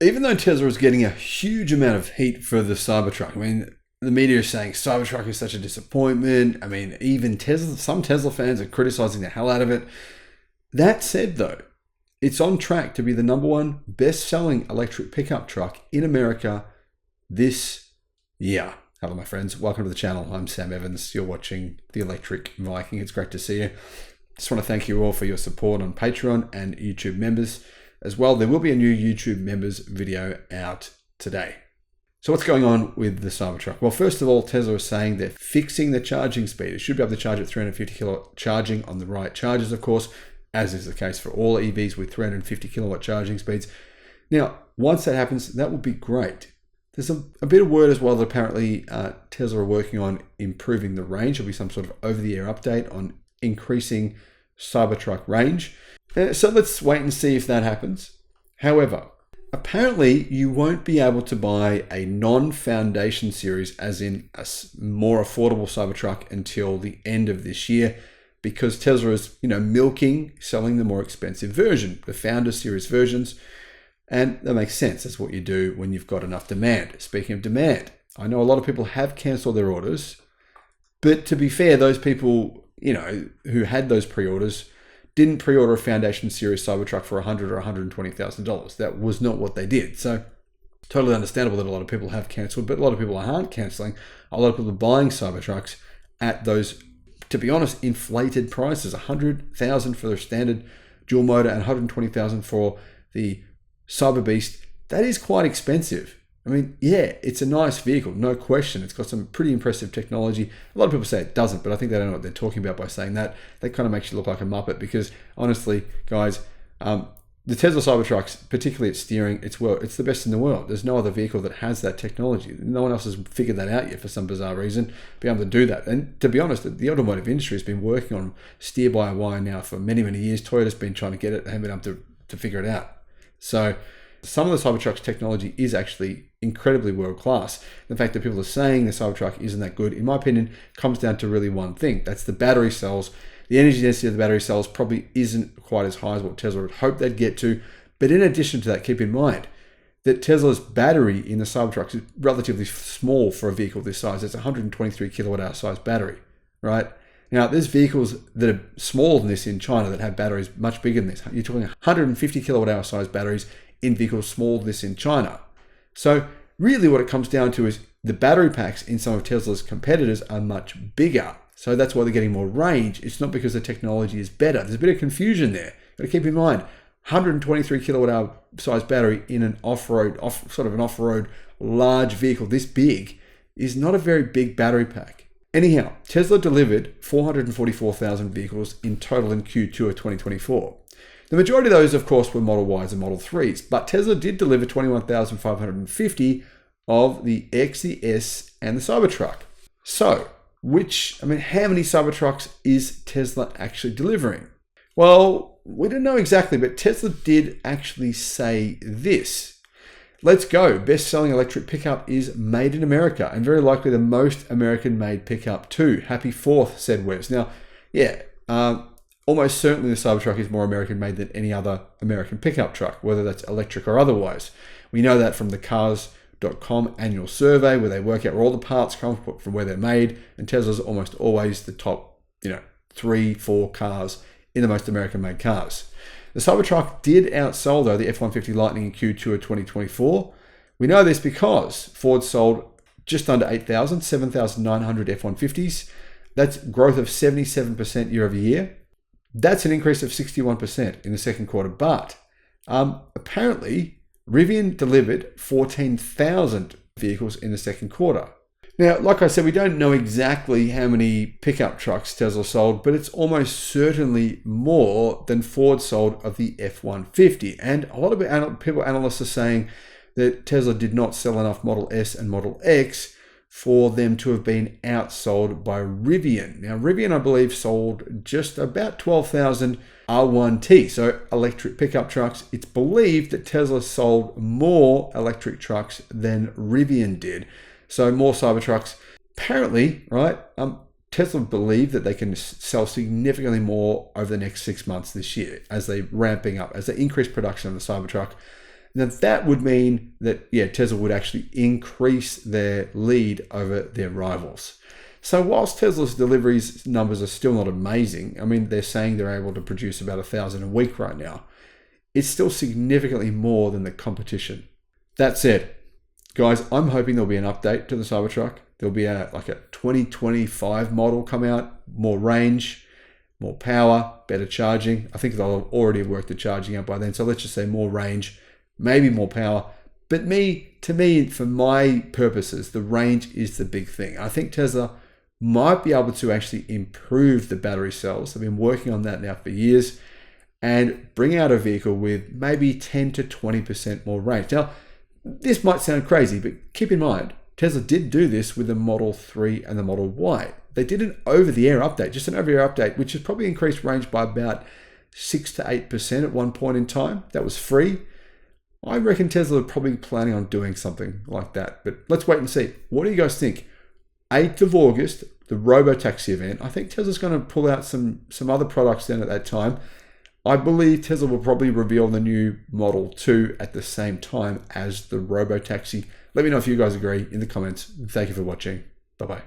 even though Tesla is getting a huge amount of heat for the Cybertruck, I mean, the media is saying Cybertruck is such a disappointment. I mean, even some Tesla fans are criticizing the hell out of it. That said, though, it's on track to be the #1 best-selling electric pickup truck in America this year. Hello, my friends. Welcome to the channel. I'm Sam Evans. You're watching The Electric Viking. It's great to see you. Just want to thank you all for your support on Patreon and YouTube members as well. There will be a new YouTube members video out today. So what's going on with the Cybertruck? Well, first of all, Tesla is saying they're fixing the charging speed. It should be able to charge at 350 kilowatt charging on the right charges, of course, as is the case for all EVs with 350 kilowatt charging speeds. Now, once that happens, that would be great. There's a bit of word as well that apparently Tesla are working on improving the range. There'll be some sort of over-the-air update on increasing Cybertruck range. So let's wait and see if that happens. However, apparently you won't be able to buy a non-foundation series, as in a more affordable Cybertruck, until the end of this year, because Tesla is, selling the more expensive version, the Founder Series versions. And that makes sense. That's what you do when you've got enough demand. Speaking of demand, I know a lot of people have canceled their orders, but to be fair, those people, who had those pre-orders didn't pre-order a Foundation Series Cybertruck for $100,000 or $120,000. That was not what they did. So totally understandable that a lot of people have canceled, but a lot of people aren't canceling. A lot of people are buying Cybertrucks at those, to be honest, inflated prices. $100,000 for the standard dual motor and $120,000 for the Cyber Beast. That is quite expensive. I mean, yeah, it's a nice vehicle, no question. It's got some pretty impressive technology. A lot of people say it doesn't, but I think they don't know what they're talking about by saying that. That kind of makes you look like a muppet, because honestly, guys, the Tesla Cybertrucks, particularly its steering, it's the best in the world. There's no other vehicle that has that technology. No one else has figured that out yet for some bizarre reason, be able to do that. And to be honest, the automotive industry has been working on steer-by-wire now for many, many years. Toyota's been trying to get it, they haven't been able to figure it out. So some of the Cybertruck's technology is actually incredibly world-class. The fact that people are saying the Cybertruck isn't that good, in my opinion, comes down to really one thing. That's the battery cells. The energy density of the battery cells probably isn't quite as high as what Tesla would hope they'd get to. But in addition to that, keep in mind that Tesla's battery in the Cybertruck is relatively small for a vehicle this size. It's a 123 kilowatt hour size battery, right? Now, there's vehicles that are smaller than this in China that have batteries much bigger than this. You're talking 150 kilowatt hour size batteries in vehicles smaller than this in China. So really what it comes down to is the battery packs in some of Tesla's competitors are much bigger. So that's why they're getting more range. It's not because the technology is better. There's a bit of confusion there. But keep in mind, 123 kilowatt hour size battery in an off-road large vehicle this big is not a very big battery pack. Anyhow, Tesla delivered 444,000 vehicles in total in Q2 of 2024. The majority of those, of course, were Model Ys and Model 3s, but Tesla did deliver 21,550 of the X, the S, and the Cybertruck. So, how many Cybertrucks is Tesla actually delivering? Well, we don't know exactly, but Tesla did actually say this. Let's go. Best-selling electric pickup is made in America, and very likely the most American-made pickup too. Happy 4th, said Webs. Now, yeah, almost certainly the Cybertruck is more American-made than any other American pickup truck, whether that's electric or otherwise. We know that from the Cars.com annual survey, where they work out where all the parts come from, where they're made, and Tesla's almost always the top, 3-4 cars in the most American-made cars. The Cybertruck did outsell, though, the F-150 Lightning in Q2 of 2024. We know this because Ford sold just under 7,900 F-150s. That's growth of 77% year over year. That's an increase of 61% in the second quarter. But apparently, Rivian delivered 14,000 vehicles in the second quarter. Now, like I said, we don't know exactly how many pickup trucks Tesla sold, but it's almost certainly more than Ford sold of the F-150. And a lot of analysts are saying that Tesla did not sell enough Model S and Model X for them to have been outsold by Rivian. Now, Rivian, I believe, sold just about 12,000 R1T, so electric pickup trucks. It's believed that Tesla sold more electric trucks than Rivian did. So more Cybertrucks. Apparently, right, Tesla believe that they can sell significantly more over the next 6 months this year as they're ramping up, as they increase production of the Cybertruck. Now that would mean that, yeah, Tesla would actually increase their lead over their rivals. So whilst Tesla's deliveries numbers are still not amazing, I mean, they're saying they're able to produce about 1,000 a week right now. It's still significantly more than the competition. That said, guys, I'm hoping there'll be an update to the Cybertruck. There'll be a 2025 model come out, more range, more power, better charging. I think they'll already have worked the charging out by then. So let's just say more range, maybe more power. But to me, for my purposes, the range is the big thing. I think Tesla might be able to actually improve the battery cells. They've been working on that now for years and bring out a vehicle with maybe 10 to 20% more range. Now, this might sound crazy, but keep in mind, Tesla did do this with the Model 3 and the Model Y. They did an over-the-air update, just an over-the-air update, which has probably increased range by about 6 to 8% at one point in time. That was free. I reckon Tesla are probably planning on doing something like that, but let's wait and see. What do you guys think? 8th of August, the Robotaxi event. I think Tesla's going to pull out some other products then at that time. I believe Tesla will probably reveal the new Model 2 at the same time as the Robotaxi. Let me know if you guys agree in the comments. Thank you for watching. Bye-bye.